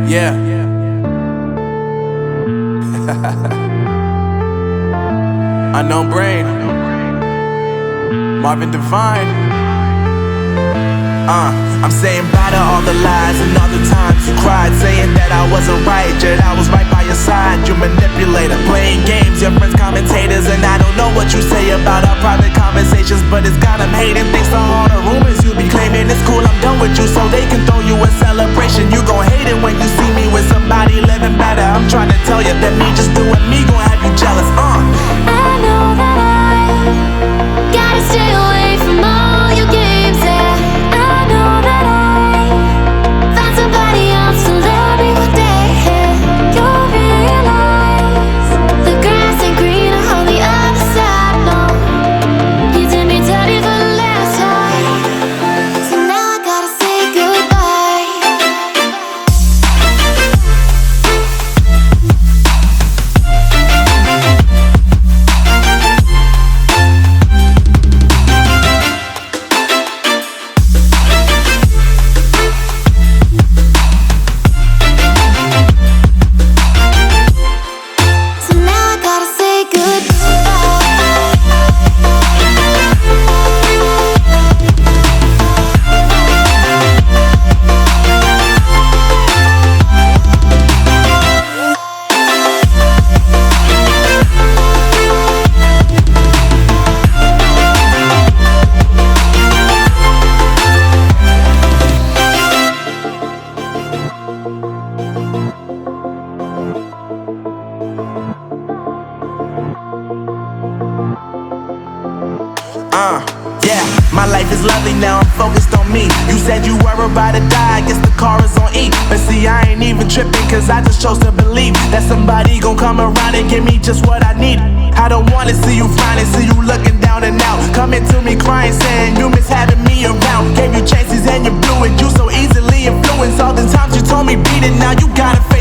Yeah. Unknown Brain, Marvin Divine. I'm saying bye to all the lies and all the times you cried, saying that I wasn't right, yet I was right by your side. You manipulator, playing games, your friends commentators, and I don't know what you say about our private conversations, but it's got them hating. Thanks to all the rumors you be claiming. It's cool, I'm done with you, so they can throw you a celebration. You gon' hate it when you see me with somebody living better. I'm trying to tell you that me just doing me gon' have you jealous. I know that I gotta stay away from all your games, yeah. I know that I found somebody else to love me one day, yeah. You'll realize the grass ain't greener on the other side, no. You did me dirty for the last time, so now I gotta say goodbye. So now I gotta say Yeah, my life is lovely now, I'm focused on me. You said you were about to die, I guess the car is on E. But see, I ain't even tripping, cause I just chose to believe that somebody gon' come around and give me just what I need. I don't wanna see you frowning, see you looking down and out, coming to me crying, saying you miss having me around. Gave you chances and you blew it, you so easily influenced. All the times you told me beat it, now you gotta face